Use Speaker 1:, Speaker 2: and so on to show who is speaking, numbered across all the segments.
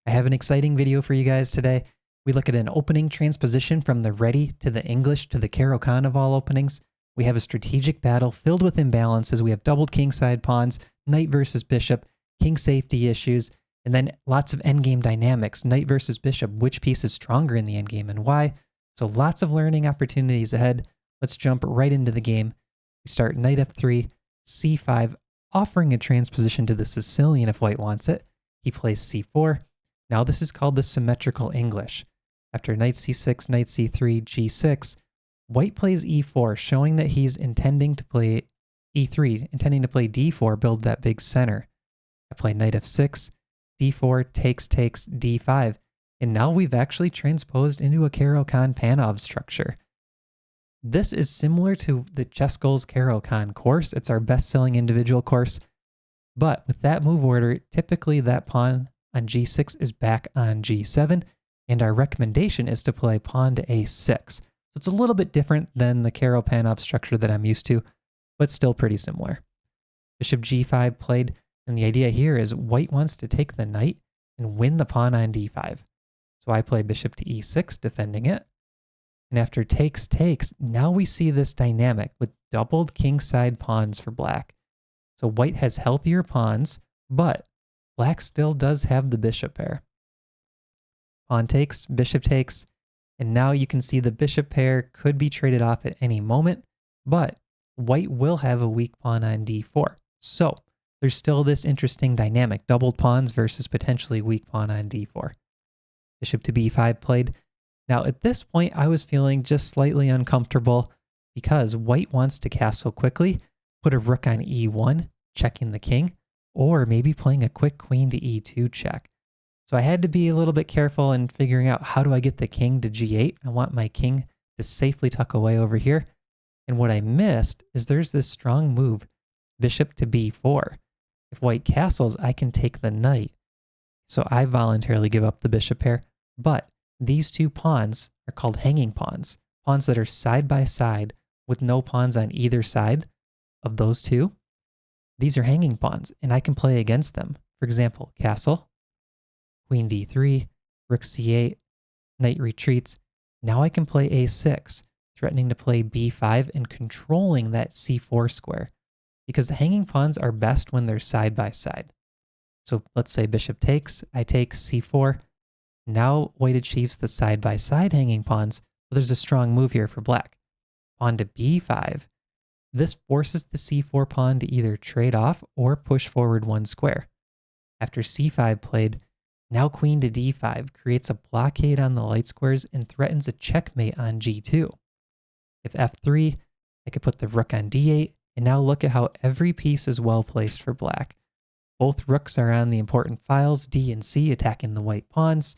Speaker 1: I have an exciting video for you guys today. We look at an opening transposition from the ready to the English to the Caro-Kann of all openings. We have a strategic battle filled with imbalances. We have doubled kingside pawns, knight versus bishop, king safety issues, and then lots of endgame dynamics. Knight versus bishop, which piece is stronger in the endgame and why? So lots of learning opportunities ahead. Let's jump right into the game. We start knight f3, c5, offering a transposition to the Sicilian if white wants it. He plays c4. Now this is called the symmetrical English. After knight c6, knight c3, g6, white plays e4, showing that he's intending to play e3, intending to play d4, build that big center. I play knight f6, d4, takes, d5, and now we've actually transposed into a Caro-Kann Panov structure. This is similar to the ChessGoals Caro-Kann course. It's our best-selling individual course, but with that move order, typically that pawn on g6 is back on g7, and our recommendation is to play pawn to a6. So it's a little bit different than the Caro-Panov structure that I'm used to, but still pretty similar. Bishop g5 played, and the idea here is white wants to take the knight and win the pawn on d5. So I play bishop to e6, defending it. And after takes, now we see this dynamic with doubled kingside pawns for black. So white has healthier pawns, but black still does have the bishop pair. Pawn takes, bishop takes, and now you can see the bishop pair could be traded off at any moment, but white will have a weak pawn on d4. So there's still this interesting dynamic, doubled pawns versus potentially weak pawn on d4. Bishop to b5 played. Now at this point, I was feeling just slightly uncomfortable because white wants to castle quickly, put a rook on e1, checking the king, or maybe playing a quick queen to e2 check. So I had to be a little bit careful in figuring out how do I get the king to g8. I want my king to safely tuck away over here. And what I missed is there's this strong move, bishop to b4. If white castles, I can take the knight. So I voluntarily give up the bishop pair, but these two pawns are called hanging pawns, pawns that are side by side with no pawns on either side of those two. These are hanging pawns, and I can play against them. For example, castle, queen d3, rook c8, knight retreats. Now I can play a6, threatening to play b5 and controlling that c4 square, because the hanging pawns are best when they're side by side. So let's say bishop takes, I take c4. Now white achieves the side by side hanging pawns, but there's a strong move here for black. Pawn to b5. This forces the c4 pawn to either trade off or push forward one square. After c5 played, now queen to d5 creates a blockade on the light squares and threatens a checkmate on g2. If f3, I could put the rook on d8, and now look at how every piece is well placed for black. Both rooks are on the important files, d and c, attacking the white pawns.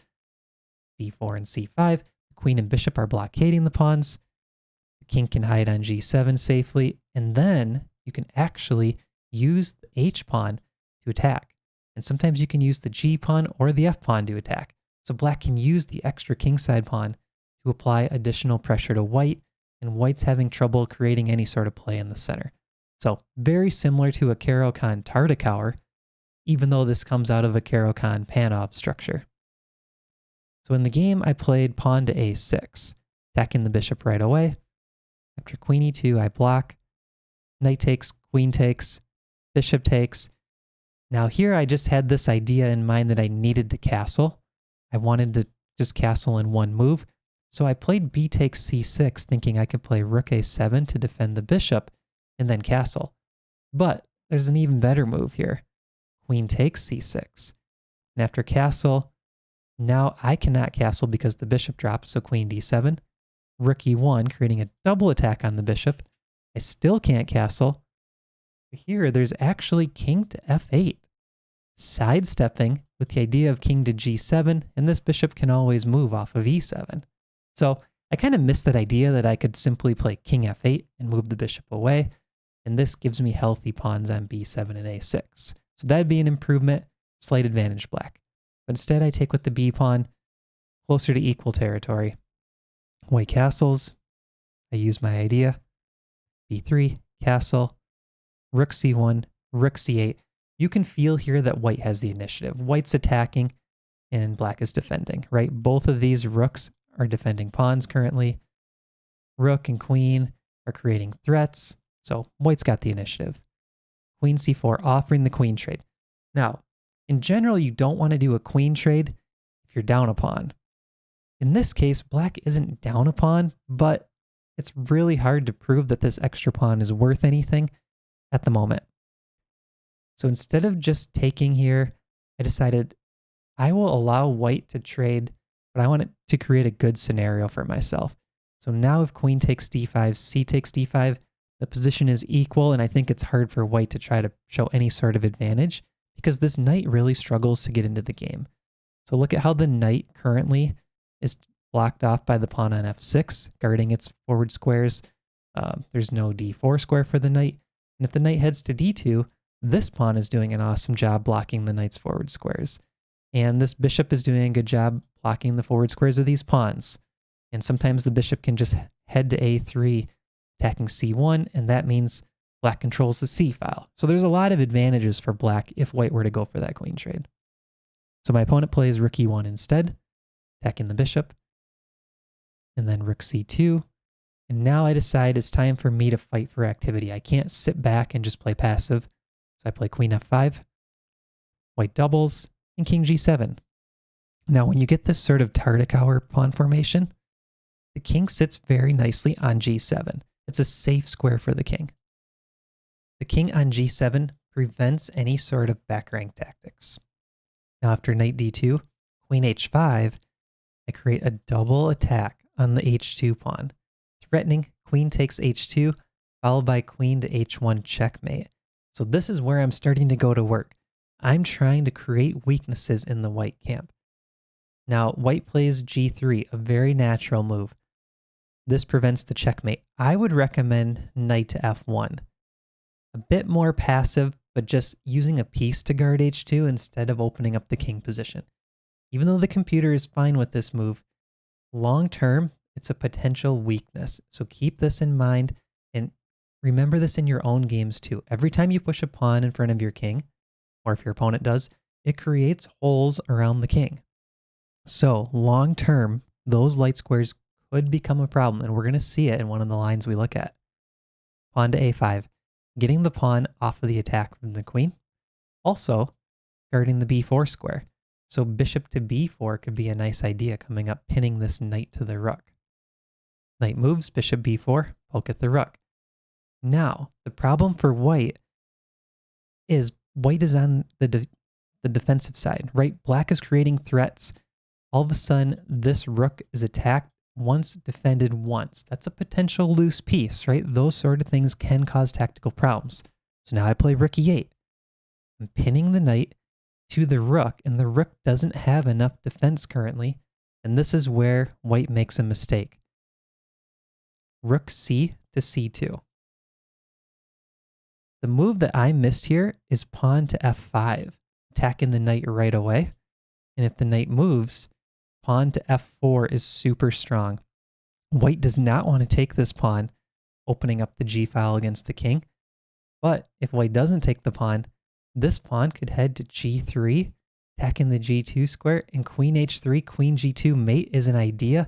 Speaker 1: d4 and c5, the queen and bishop are blockading the pawns. King can hide on g7 safely, and then you can actually use the h-pawn to attack. And sometimes you can use the g-pawn or the f-pawn to attack. So black can use the extra kingside pawn to apply additional pressure to white, and white's having trouble creating any sort of play in the center. So very similar to a Caro-Kann Tartakower, even though this comes out of a Caro-Kann Panov structure. So in the game, I played pawn to a6, attacking the bishop right away. After queen e2, I block. Knight takes, queen takes, bishop takes. Now here I just had this idea in mind that I needed to castle. I wanted to just castle in one move. So I played b takes c6, thinking I could play rook a7 to defend the bishop and then castle. But there's an even better move here. Queen takes c6. And after castle, now I cannot castle because the bishop drops, so queen d7. Rook e1, creating a double attack on the bishop. I still can't castle. Here, there's actually king to f8, sidestepping with the idea of king to g7, and this bishop can always move off of e7. So I kind of missed that idea that I could simply play king f8 and move the bishop away, and this gives me healthy pawns on b7 and a6. So that'd be an improvement, slight advantage black. But instead, I take with the b pawn closer to equal territory. White castles, I use my idea, b3, castle, rook c1, rook c8. You can feel here that white has the initiative. White's attacking, and black is defending, right? Both of these rooks are defending pawns currently. Rook and queen are creating threats, so white's got the initiative. Queen c4, offering the queen trade. Now, in general, you don't want to do a queen trade if you're down a pawn. In this case, black isn't down a pawn, but it's really hard to prove that this extra pawn is worth anything at the moment. So instead of just taking here, I decided I will allow white to trade, but I want it to create a good scenario for myself. So now if queen takes d5, c takes d5, the position is equal, and I think it's hard for white to try to show any sort of advantage because this knight really struggles to get into the game. So look at how the knight currently is blocked off by the pawn on f6, guarding its forward squares. There's no d4 square for the knight. And if the knight heads to d2, this pawn is doing an awesome job blocking the knight's forward squares. And this bishop is doing a good job blocking the forward squares of these pawns. And sometimes the bishop can just head to a3, attacking c1, and that means black controls the c file. So there's a lot of advantages for black if white were to go for that queen trade. So my opponent plays rook e1 instead, attacking the bishop, and then rook c2. And now I decide it's time for me to fight for activity. I can't sit back and just play passive. So I play queen f5, white doubles, and king g7. Now when you get this sort of Tartakower pawn formation, the king sits very nicely on g7. It's a safe square for the king. The king on g7 prevents any sort of back rank tactics. Now after knight d2, queen h5, I create a double attack on the h2 pawn, threatening queen takes h2, followed by queen to h1 checkmate. So this is where I'm starting to go to work. I'm trying to create weaknesses in the white camp. Now white plays g3, a very natural move. This prevents the checkmate. I would recommend knight to f1. A bit more passive, but just using a piece to guard h2 instead of opening up the king position. Even though the computer is fine with this move, long term, it's a potential weakness. So keep this in mind and remember this in your own games too. Every time you push a pawn in front of your king, or if your opponent does, it creates holes around the king. So long term, those light squares could become a problem, and we're going to see it in one of the lines we look at. Pawn to a5, getting the pawn off of the attack from the queen. Also, guarding the b4 square. So bishop to b4 could be a nice idea coming up, pinning this knight to the rook. Knight moves, bishop b4, poke at the rook. Now, the problem for white is on the defensive side, right? Black is creating threats. All of a sudden, this rook is attacked once, defended once. That's a potential loose piece, right? Those sort of things can cause tactical problems. So now I play rook e8. I'm pinning the knight to the rook, and the rook doesn't have enough defense currently, and this is where white makes a mistake. Rook c to c2. The move that I missed here is pawn to f5, attacking the knight right away. And if the knight moves, pawn to f4 is super strong. White does not want to take this pawn, opening up the g file against the king. But if white doesn't take the pawn, this pawn could head to g3, attacking the g2 square, and queen h3, queen g2 mate is an idea.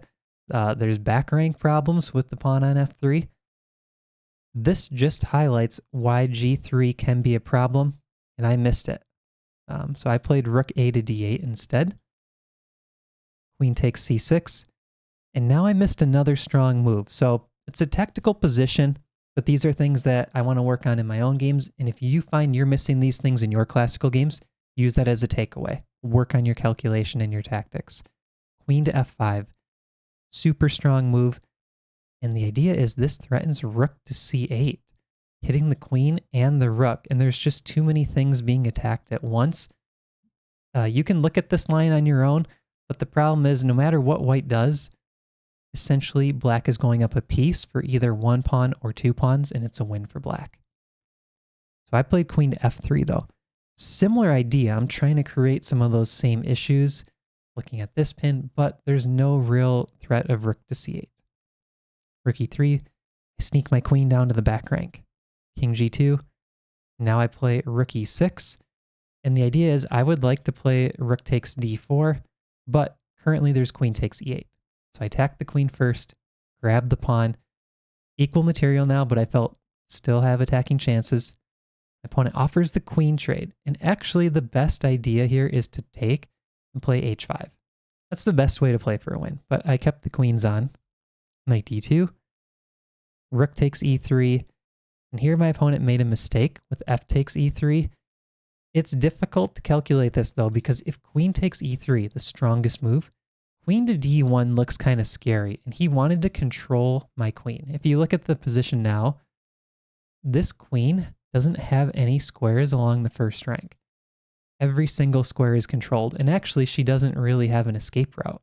Speaker 1: There's back rank problems with the pawn on f3. This just highlights why g3 can be a problem, and I missed it. So I played rook a to d8 instead. Queen takes c6, and now I missed another strong move. So it's a tactical position, but these are things that I want to work on in my own games, and if you find you're missing these things in your classical games, use that as a takeaway. Work on your calculation and your tactics. Queen to f5, super strong move. And the idea is this threatens rook to c8, hitting the queen and the rook. And there's just too many things being attacked at once. You can look at this line on your own, but the problem is no matter what white does, essentially black is going up a piece for either one pawn or two pawns, and it's a win for black. So I played queen to f3 though. Similar idea. I'm trying to create some of those same issues looking at this pin, but there's no real threat of rook to c8. Rook e3, I sneak my queen down to the back rank. King g2, now I play rook e6, and the idea is I would like to play rook takes d4, But currently there's queen takes e8. So I attack the queen first, grab the pawn. Equal material now, but I felt still have attacking chances. My opponent offers the queen trade. And actually the best idea here is to take and play h5. That's the best way to play for a win. But I kept the queens on. Knight d2. Rook takes e3. And here my opponent made a mistake with f takes e3. It's difficult to calculate this though, because if queen takes e3, the strongest move, queen to d1 looks kind of scary, and he wanted to control my queen. If you look at the position now, this queen doesn't have any squares along the first rank. Every single square is controlled, and actually she doesn't really have an escape route.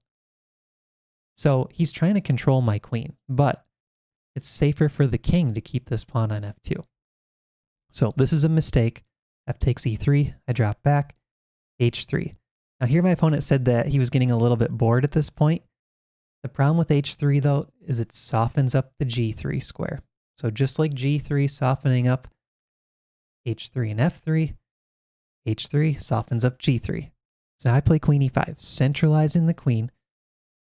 Speaker 1: So he's trying to control my queen, but it's safer for the king to keep this pawn on f2. So this is a mistake. F takes e3, I drop back, h3. Now here my opponent said that he was getting a little bit bored at this point. The problem with h3 though is it softens up the g3 square. So just like g3 softening up h3 and f3, h3 softens up g3. So now I play queen e5, centralizing the queen,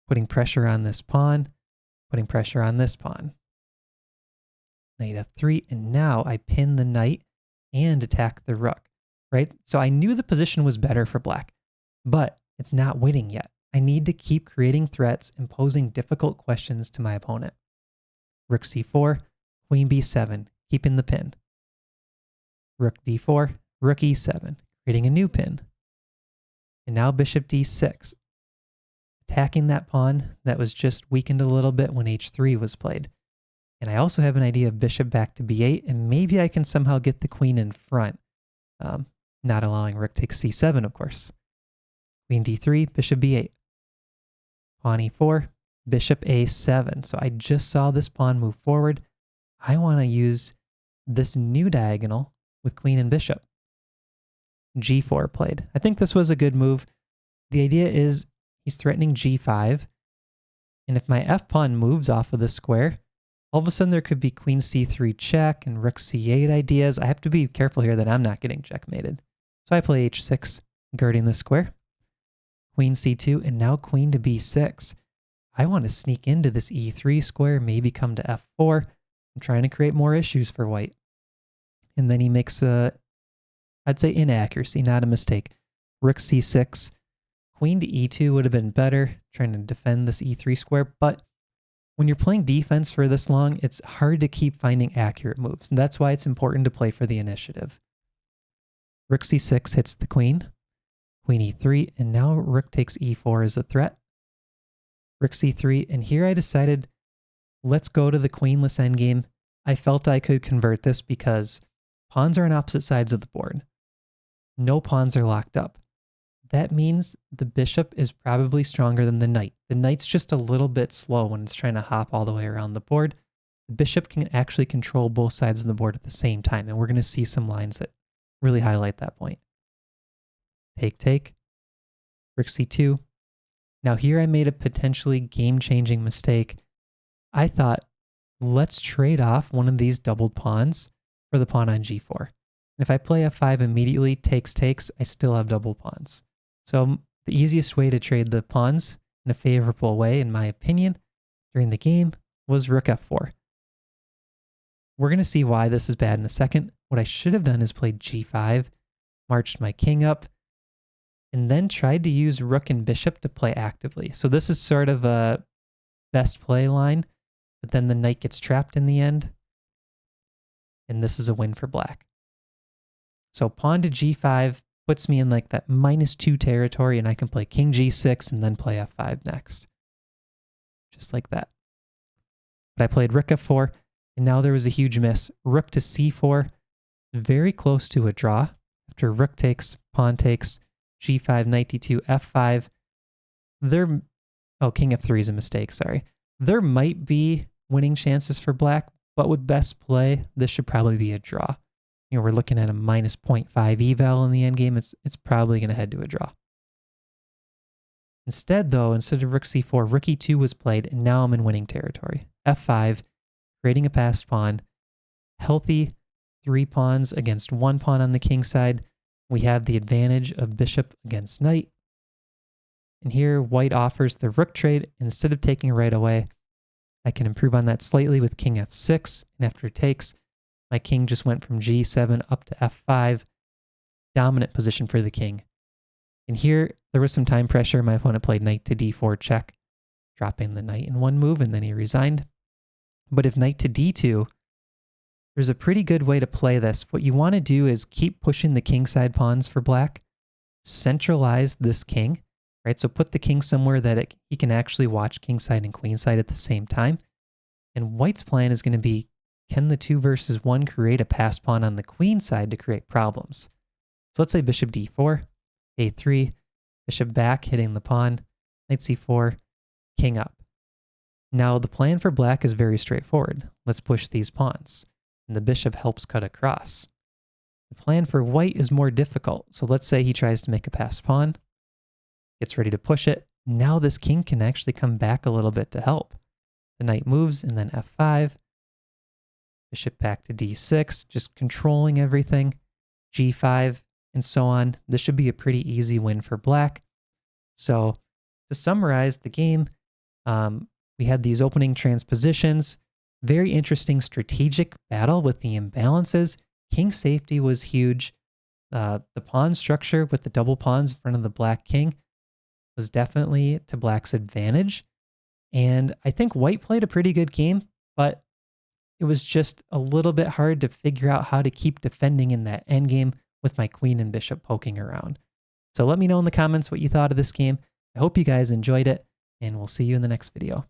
Speaker 1: putting pressure on this pawn, putting pressure on this pawn. Knight f3, and now I pin the knight and attack the rook, right? So I knew the position was better for black, but it's not winning yet. I need to keep creating threats and posing difficult questions to my opponent. Rook c4, queen b7, keeping the pin. Rook d4, rook e7, creating a new pin. And now bishop d6, attacking that pawn that was just weakened a little bit when h3 was played. And I also have an idea of bishop back to b8, and maybe I can somehow get the queen in front, not allowing rook takes c7, of course. Queen d3, bishop b8. Pawn e4, bishop a7. So I just saw this pawn move forward. I want to use this new diagonal with queen and bishop. g4 played. I think this was a good move. The idea is he's threatening g5, and if my f-pawn moves off of this square, all of a sudden there could be queen c3 check and rook c8 ideas. I have to be careful here that I'm not getting checkmated. So I play h6, guarding the square. Queen c2, and now queen to b6. I want to sneak into this e3 square, maybe come to f4. I'm trying to create more issues for white. And then he makes a, I'd say inaccuracy, not a mistake. Rook c6. Queen to e2 would have been better, trying to defend this e3 square, but when you're playing defense for this long, it's hard to keep finding accurate moves. And that's why it's important to play for the initiative. Rook c6 hits the queen. Queen e3, and now rook takes e4 as a threat. Rook c3, and here I decided, let's go to the queenless endgame. I felt I could convert this because pawns are on opposite sides of the board. No pawns are locked up. That means the bishop is probably stronger than the knight. The knight's just a little bit slow when it's trying to hop all the way around the board. The bishop can actually control both sides of the board at the same time, and we're going to see some lines that really highlight that point. Take, take. Rook c2. Now here I made a potentially game-changing mistake. I thought, let's trade off one of these doubled pawns for the pawn on g4. And if I play f5 immediately, takes, takes, I still have double pawns. So the easiest way to trade the pawns in a favorable way, in my opinion, during the game was rook f4. We're going to see why this is bad in a second. What I should have done is played g5, marched my king up, and then tried to use rook and bishop to play actively. So this is sort of a best play line, but then the knight gets trapped in the end, and this is a win for black. So pawn to g5 puts me in like that -2 territory, and I can play king g6 and then play f5 next. Just like that. But I played rook f4, and now there was a huge miss. Rook to c4, very close to a draw. After rook takes, pawn takes, g5, knight d2, f5. King f3 is a mistake, sorry. There might be winning chances for black, but with best play, this should probably be a draw. You know, we're looking at a -0.5 eval in the endgame. It's probably going to head to a draw. Instead, though, instead of rook c4, rook e2 was played, and now I'm in winning territory. f5, creating a passed pawn. Healthy 3 pawns against 1 pawn on the king side. We have the advantage of bishop against knight. And here white offers the rook trade. Instead of taking right away, I can improve on that slightly with king f6. And after it takes, my king just went from g7 up to f5. Dominant position for the king. And here, there was some time pressure. My opponent played knight to d4 check, dropping the knight in one move, and then he resigned. But if knight to d2, there's a pretty good way to play this. What you want to do is keep pushing the kingside pawns for black, centralize this king, right? So put the king somewhere that he can actually watch kingside and queenside at the same time. And white's plan is going to be, can the 2 versus 1 create a pass pawn on the queen side to create problems? So let's say bishop d4, a3, bishop back, hitting the pawn, knight c4, king up. Now the plan for black is very straightforward. Let's push these pawns, and the bishop helps cut across. The plan for white is more difficult. So let's say he tries to make a pass pawn, gets ready to push it. Now this king can actually come back a little bit to help. The knight moves, and then f5, bishop back to d6, just controlling everything, g5, and so on. This should be a pretty easy win for black. So to summarize the game, we had these opening transpositions, very interesting strategic battle with the imbalances. King safety was huge. The pawn structure with the double pawns in front of the black king was definitely to black's advantage. And I think white played a pretty good game, but it was just a little bit hard to figure out how to keep defending in that endgame with my queen and bishop poking around. So let me know in the comments what you thought of this game. I hope you guys enjoyed it, and we'll see you in the next video.